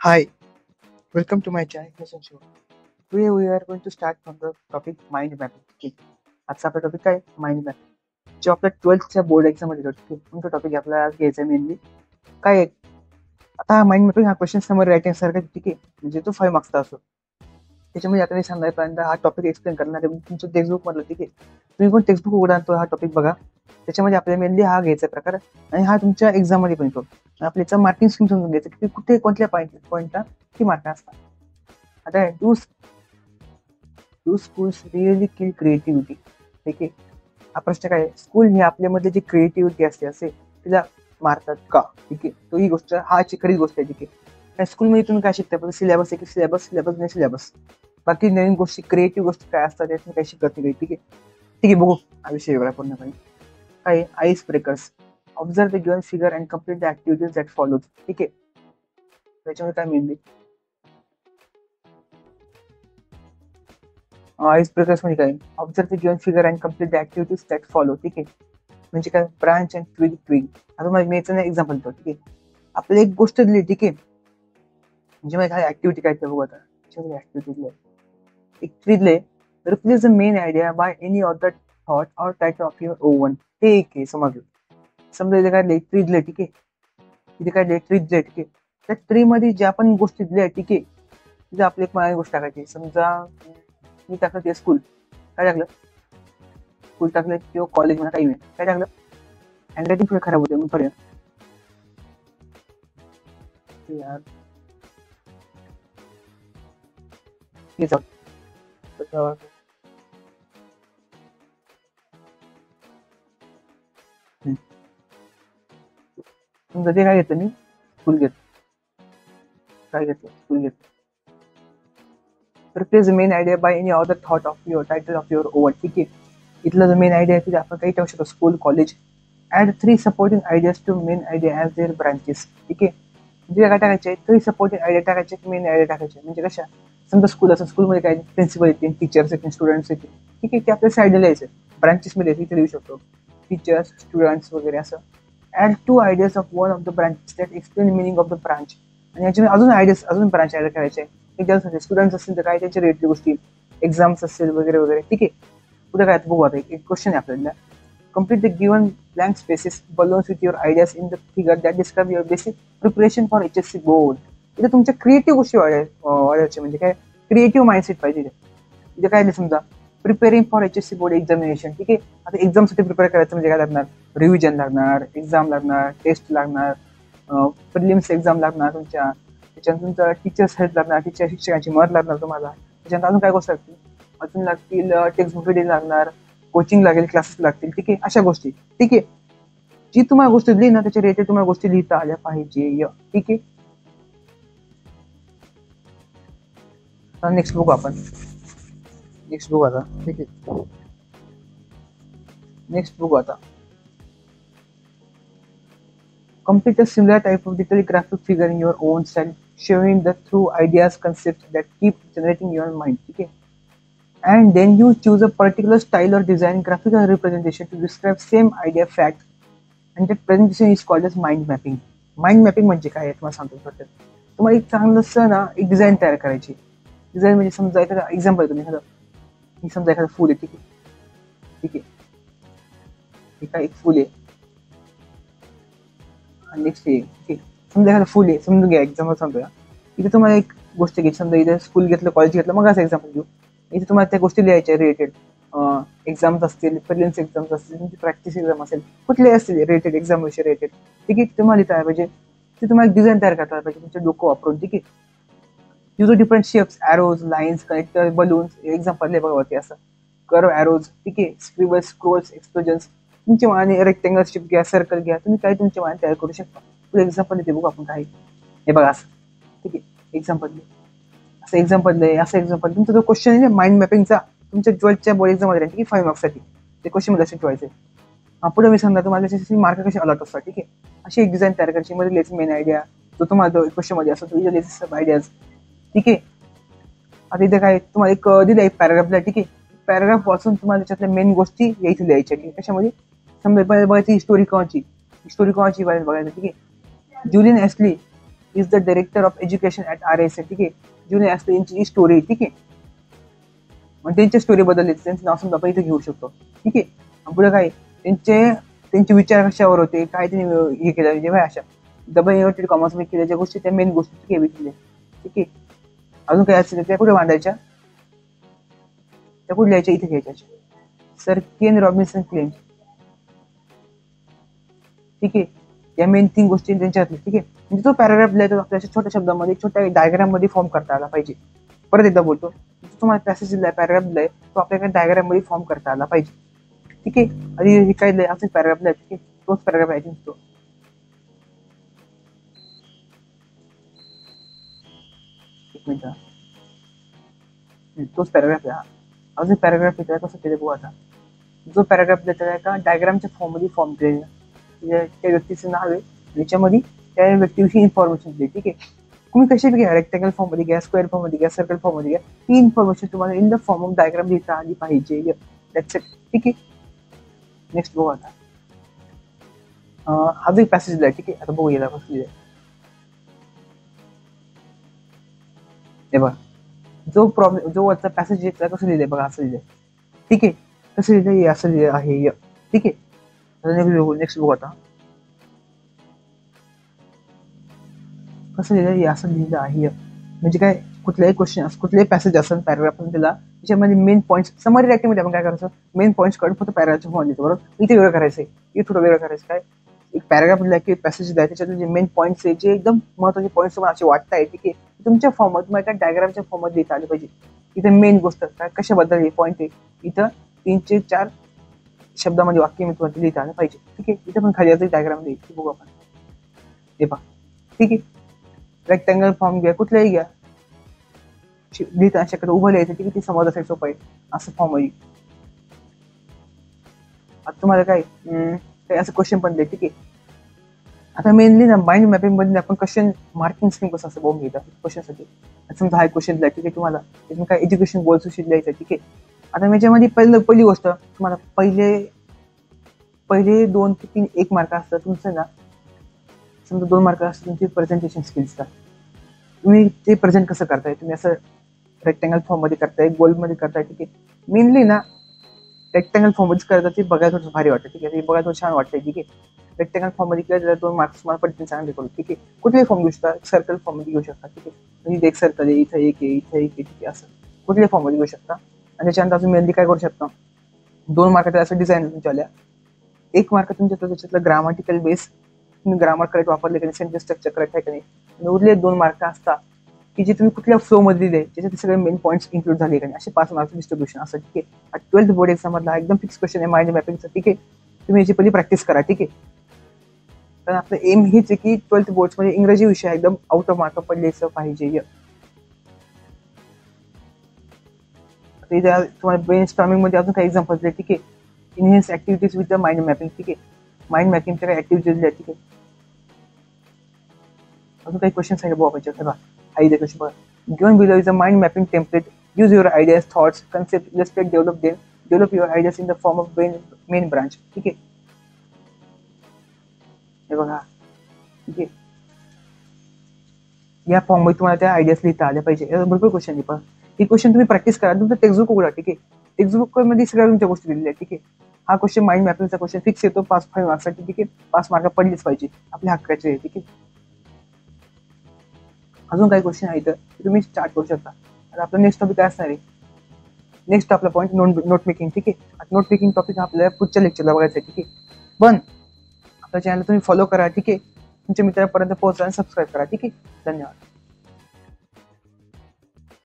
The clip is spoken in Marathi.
Hi, welcome to my channel Question Show. Today we are going to start from the topic mind mapping. ठीक आहे. आजचा आपला टॉपिक काय माइंड मॅपिंग जो आपल्या 12th बोर्ड एक्झाम मध्ये होतो. तो टॉपिक आपल्याला घ्यायचा मेनली काय आहे. आता माइंड मॅपिंग हा क्वेश्चन समोर रायटिंग सारखा ठीक आहे, म्हणजे तो 5 मार्क्सचा असतो. त्याच्यामध्ये आता मी सांगण्यापर्यंत हा टॉपिक एक्सप्लेन करणार आहे तुमचं टेक्स्टबुक मधलं. ठीक आहे, तुम्ही पण टेक्स्टबुक उघडा तो हा टॉपिक बघा. त्याच्यामध्ये आपल्याला मेनली हा घ्यायचा प्रकार आणि हा तुमच्या एक्झाम मध्ये पण येतो. आपल्याचा मार्किंग स्कीम समजून घ्यायचं की कुठे कोणत्या पॉईंटला किती मार्क असतात. आता do schools really kill creativity. ठीक आहे, हा प्रश्न काय आहे, स्कूल ही आपल्यामध्ये जी क्रिएटिव्हिटी असते असे तिला मारतात का. ठीक आहे, तो ही गोष्ट हा खरी गोष्ट आहे. ठीक आहे, स्कूलमध्ये तुम्ही काय शिकता, फक्त सिलेबस आहे की सिलेबस सिलेबस नाही सिलेबस. बाकी नवीन गोष्टी क्रिएटिव्ह गोष्टी काय असतात त्यात तुम्ही काही शिकत नाही. ठीक आहे ठीक आहे, बघू हा विषय वेगळा पूर्णपणे. काय ice breakers, observe the given figure and complete the activities that follows. ठीक आहे, त्याच्यामध्ये काय मेनली आईस ब्रेकर्स म्हणजे काय, observe the given figure and complete the activities that follow. ठीक आहे, म्हणजे काय ब्रांच अँड ट्विग ट्विग. आता मला मी याचं एक्झाम्पल देतो. ठीक आहे, आपल्याला एक गोष्ट दिली. ठीक आहे, म्हणजे मग काय ऍक्टिव्हिटी काय ते बघू आता. ऍक्टिव्हिटी दिली एक ट्री दिले, replace the main idea by any other thought और टाइटल ऑफ युअर ओवन. ठीक आहे, समजलं. समजा इथे काय ट्री दिले. ठीक आहे, इथे काय ट्री दिले. ठीक आहे, त्या ट्री मध्ये ज्या पण गोष्टी दिल्या. ठीक आहे, तिथे आपली एक मला गोष्ट टाकायची. समजा मी टाकलं ते स्कूल, काय टाकलं स्कूल टाकलं किंवा कॉलेज म्हणा काही नाही, काय टाकलं हँडरायटिंग थोडी खराब होते म्हणून यार हे जाऊ. समजा ते काय घेतलं मी स्कूल घेतलं, काय घेतलं स्कूल घेतलं. Replace the main idea by any other thought of your title of your oven. ठीक आहे, इथलं जो मेन आयडिया आहे आपण काही टाकू शकतो school college. Add 3 supporting ideas to main idea as their branches. ठीक आहे, म्हणजे काय टाकायचे 3 सपोर्टिंग आयडिया टाकायचे, मेन आयडिया टाकायचे. म्हणजे कशा, समजा स्कूल असं स्कूलमध्ये काय प्रिन्सिपल येतील, टीचर्स येतील, स्टुडंट्स येतील. ठीक आहे, ते आपल्या साईडला लिहायचं. ब्रांचेसमध्ये इथे लिहू शकतो टीचर्स स्टुडंट्स वगैरे असं. Add 2 ideas of one of the branches that explain meaning of the branch. आणि याच्यामध्ये अजून आयडियाज अजून ब्रांच ऍड करायचे. ज्यासाठी स्टुडंट्स असतील तर काय त्याच्या रिलेटेड गोष्टी, एक्झाम्स असेल वगैरे वगैरे. ठीक आहे, पुढे काय बघू आता. एक क्वेश्चन आहे आपल्याला, complete the given blank spaces balloons with your ideas in the figure that describe your basic preparation for HSC board. इथे तुमच्या क्रिएटिव्ह गोष्टी वाढायच्या, म्हणजे काय क्रिएटिव्ह माइंडसेट पाहिजे. इथे काय नाही, समजा preparing for HSC board examination. ठीक आहे, आता एक्झामसाठी प्रिपेअर करायचं म्हणजे काय लागणार, रिव्हिजन लागणार, एक्झाम लागणार, टेस्ट लागणार, प्रिलिम्स एक्झाम लागणार तुमच्या. त्याच्यानंतर तुमचा टीचर्स हेल्प लागणार, टीचर शिक्षकांची मदत लागणार तुम्हाला. त्याच्यानंतर अजून काय गोष्ट लागतील, अजून लागतील टेक्स्ट बुक रीडिंग लागणार, कोचिंग लागेल, क्लासेस लागतील. ठीक आहे, अशा गोष्टी. ठीक आहे, जी तुम्हाला गोष्टी दिली ना त्याच्या रिलेटेड तुम्हाला गोष्टी लिहिता आल्या पाहिजे. ठीक आहे, नेक्स्ट बघू आपण. नेक्स्ट बघू आता. ठीक आहे, नेक्स्ट बघू आता. Complete a similar type of digital graphic figure in your own style, showing the through ideas, concepts that keep generating your mind. ठीक आहे, and then you choose a particular style or design graphical representation to describe same idea fact, and that presentation is called as mind mapping. Mind mapping म्हणजे काय आहे तुम्हाला सांगतो. फक्त तुम्हाला एक चांगलं ना एक डिझाईन तयार करायची. डिझाईन म्हणजे समजा एखादा एक्झाम्पल तुम्ही समजा एखादं फुल आहे. ठीक आहे, ठीक आहे, एका एक फुल आहे आणि नेक्स्ट आहे. ठीक आहे, समजा एखादं फुल आहे, समजून घ्या एक्झाम्पल सांगतोय. इथे तुम्हाला एक गोष्ट घ्यायची, समजा इथे स्कूल घेतलं कॉलेज घेतलं मग असं एक्झाम्पल घेऊ. इथे तुम्हाला त्या गोष्टी लिहायच्या रिलेटेड, एक्झाम्स असतील, प्रिलिम्स एक्झाम्स असतील, तुमची प्रॅक्टिस एक्झाम असेल, कुठले असतील रिलेटेड एक्झाम विषय रिलेटेड. ठीक आहे, तुम्हाला लिहिता पाहिजे, ते तुम्हाला डिझाईन तयार करता पाहिजे तुमचं डोकं वापरून. ठीक आहे, use different shapes, arrows, lines, connector, balloons. Example बघा ते असं कर्व एरोज. ठीक आहे, स्क्रिबल्स, स्क्रोल्स, एक्सप्लोजन्स. तुमच्या मनाने रेक्टेंगल शेप घ्या, सर्कल घ्या, तुम्ही काय तुमच्या मनाने तयार करू शकता. पुढे एक्झाम्पल येते बघू आपण काय. हे बघा असं. ठीक आहे, एक्झाम्पल असं एक्झाम्पल आहे, असं एक्झाम्पल. तुमचा जो क्वेश्चन आहे माइंड मॅपिंगचा तुमच्या 12th बोर्ड एक्झाम मध्ये, ठीक आहे, 5 मार्क्ससाठी ते क्वेश्चन मध्ये ठेवायचे. पुढे मी सांगणार तुम्हाला त्याचे मार्क कसे अलॉट असतात. ठीक आहे, अशी एक डिझाईन तयार करायची, मध्ये लिहायची मेन आयडिया जो तुम्हाला क्वेश्चन मध्ये असतो, तो लिहायचे सब आयडियाज. ठीक आहे, आता इथे काय तुम्हाला एक दिलं एक पॅराग्राफला. ठीक आहे, पॅराग्राफ वाचून तुम्हाला त्याच्यातल्या मेन गोष्टी यायची लिहायच्या. कशामध्ये, समजा बघायची स्टोरी कोणाची बघायचं. ठीक आहे, ज्युलियन एस्ली is the director of education at RSA. ठीक आहे, जुने असते यांची स्टोरी. ठीक आहे, मग त्यांच्या स्टोरी बद्दल त्यांचं नाव समजा आपण इथे घेऊ शकतो. ठीक आहे, पुढे काय त्यांचे विचार कशावर होते, काय त्यांनी हे केलं, जेव्हा अशा डबल इन्व्हर्टेड कॉमर्स मध्ये केल्या ज्या गोष्टी त्या मेन गोष्टी. ठीक आहे, ठीक आहे. अजून काय असेल त्या कुठे मांडायच्या, त्या कुठे लिहायच्या, इथे घ्यायच्या. सर केन रॉबिन्सन क्लेम्स. ठीक आहे, या मेन 3 गोष्टी त्यांच्यातल्या. ठीक आहे, म्हणजे तो पॅराग्राफ लिहायचा आपल्या छोट्या शब्दामध्ये छोट्या डायग्राम मध्ये फॉर्म करता आला पाहिजे. परत एकदा बोलतो, तुम्हाला पॅसेज दिलाय, पॅराग्राफ दिलाय, तो आपल्याकडे डायग्राम मध्ये फॉर्म करता आला पाहिजे. ठीक आहे, आणि हे काय दिलंय असं पॅराग्राफ दिलाय. ठीक आहे, तोच पॅराग्राफ आहे तो. एक मिनिट, तोच पॅराग्राफ आहे. अजून पॅराग्राफ येतो कसं केलं बघू आता. जो पॅराग्राफ देतो आहे का डायग्रामच्या फॉर्म मध्ये फॉर्म केलेला, त्या व्यक्तीचं नाव आहे, त्याच्यामध्ये त्या व्यक्तीविषयी इन्फॉर्मेशन दिली. ठीक आहे, तुम्ही कशी घ्या, रेक्टँगल फॉर्म मध्ये घ्या, स्क्वेअर फॉर्म मध्ये घ्या, सर्कल फॉर्म मध्ये घ्या, ती इन्फॉर्मेशन तुम्हाला in the form of diagram लिहिता आली पाहिजे. That's it. ठीक आहे, नेक्स्ट बघू आता. हा जो पॅसेज दिलाय. ठीक आहे, आता बघू याला कसं लिहिलंय. हे बघा, जो वरचा पॅसेज आहे कसं लिहिलंय बघा, असं लिहिलंय. ठीक आहे, कसं लिहिलंय, असं लिहिलं आहे. ठीक आहे, नेक्स्ट बघू आता. कसं लिहिलं, असं लिहिलं आहे. म्हणजे काय, कुठल्याही क्वेश्चन कुठल्याही पॅसेज असेल पॅराग्राफ दिला, त्याच्यामध्ये मेन पॉईंट्स समरी रायटिंगमध्ये आपण काय करायचं, मेन पॉईंट्स काढून फक्त पॅराग्राफच्या फॉर्म देतो. बरोबर, इथे वेगळं करायचंय, इथे थोडं वेगळं करायचं. काय, एक पॅराग्राफ दिला की पॅसेज दिला, त्याच्यातून जे मेन पॉईंट्स आहे, जे एकदम महत्वाचे पॉईंट्स तुम्हाला असे वाटताय, ठीक आहे, तुमच्या फॉर्ममध्ये तुम्हाला त्या डायग्रामच्या फॉर्ममध्ये लिहिता आले पाहिजे. इथे मेन गोष्ट काय, कशाबद्दल हे पॉईंट आहे, इथं 3 ते 4 शब्दामध्ये वाक्य मी तुम्हाला लिहिता आलं पाहिजे. ठीक आहे, इथे पण खाली डायग्राम देईल, बघू आपण. हे पहा. ठीक आहे, रेक्टँगल फॉर्म घ्या, कुठलाही घ्या, लिहिता अशाकडे उभं लिहायचं. ठीक आहे, ते समजायचं सोपं आहे असं फॉर्म आहे. आता तुम्हाला काय असं क्वेश्चन पण दे. ठीक आहे, आता मेनली ना माइंड मॅपिंग मध्ये आपण क्वेश्चन मार्किंग स्कीम कसं असं बघून घेतात क्वेश्चनसाठी. समजा हा क्वेश्चन दिला, ठीक आहे, तुम्हाला त्यातून काय एज्युकेशन गोल्स विषयी लिहायचं. ठीक आहे, आता मी याच्यामध्ये पहिली गोष्ट तुम्हाला पहिले 2 ते 3 1 मार्क असतात तुमचं ना. समजा 2 मार्क असतात तुमची प्रेझेंटेशन स्किल्स. तुम्ही ते प्रेझेंट कसं करताय, तुम्ही असं रेक्टँगल फॉर्म मध्ये करताय, गोल मध्ये करताय. ठीक आहे, मेनली ना रेक्टँगल फॉर्म मध्ये करतात ते बघायला थोडं भारी वाटतं. ठीक आहे, ते बघायला थोडं छान वाटतंय. ठीक आहे, रेक्टँगल फॉर्म मध्ये केलं 2 मार्क्स तुम्हाला पडतील चांगले करून. ठीक आहे, कुठलेही फॉर्म घेऊ शकता, सर्कल फॉर्म मध्ये घेऊ शकता. ठीक आहे, म्हणजे एक सर्कल आहे, इथं एक आहे, इथं एक आहे. ठीक आहे, असं कुठल्याही फॉर्म मध्ये घेऊ शकता. आणि त्याच्यानंतर अजून मेनली काय करू शकता, 2 मार्क असं डिझाईन तुमच्या 1 मार्क तुमच्या त्याच्यातलं ग्रामॅटिकल बेस, तुम्ही ग्रामर करेक्ट वापरले की नाही, सेंटेन्स स्ट्रक्चर करेक्ट आहे की नाही. आणि उरले 2 मार्क असतात की जे तुम्ही कुठल्या फ्लो मध्ये दिले, त्याच्यात सगळे मेन पॉईंट्स इन्क्लूड झाले का नाही, असे 5 मार्क्स डिस्ट्रीब्युशन असं. ठीक आहे, 12th बोर्ड एक्झाम मधला एकदम फिक्स क्वेश्चन आहे माइंड मॅपिंगचा. ठीक आहे, तुम्ही याची पहिली प्रॅक्टिस करा. ठीक आहे, कारण आपलं एम हेच आहे की 12th बोर्ड्स मध्ये इंग्रजी विषय एकदम आउट ऑफ मार्क पडलेचं पाहिजे. तुम्हाला ब्रेन स्टॉर्मिंग मध्ये अजून काही एक्झाम्पल दिले. ठीक आहे, enhance activities with the mind mapping. ठीक आहे, माइंड मॅपिंगच्या काही ऍक्टिव्हिटीज दिल्या. ठीक आहे, अजून काही क्वेश्चन्स आहे बघा पाहिजे. बघा, हा इथे क्वेश्चन बघा. Given below is a mind mapping template. Use your ideas, thoughts, concept, illustrate, develop your ideas in the form of main branch. ठीक आहे, हे बघा. ठीक आहे, या फॉर्म मध्ये तुम्हाला त्या आयडियाज लिहिता आल्या पाहिजे. भरपूर क्वेश्चन आहे, पण ही क्वेश्चन तुम्ही प्रॅक्टिस करा. तुमचं टेक्स्टबुक उघडा. ठीक आहे, टेक्स्टबुक मध्ये सगळ्या तुमच्या गोष्टी दिलेल्या आहेत. ठीक आहे, हा क्वेश्चन माइंड मॅपिंगचा क्वेश्चन फिक्स येतो 5 मार्क्ससाठी. ठीक आहे, 5 मार्क पडलीच पाहिजे, आपल्या हक्काचे आहे. ठीक आहे, अजून काही क्वेश्चन आहे तर तुम्ही स्टार्ट करू शकता. आता आपलं नेक्स्ट टॉपिक काय असणार आहे, नेक्स्ट आपला पॉईंट नोट मेकिंग. ठीक आहे, नोट मेकिंग टॉपिक आपल्याला पुढच्या लेक्चरला बघायचं आहे. ठीक आहे, पण आपल्या चॅनल तुम्ही फॉलो करा. ठीक आहे, तुमच्या मित्रांपर्यंत पोहोचा आणि सबस्क्राईब करा. ठीक आहे, धन्यवाद.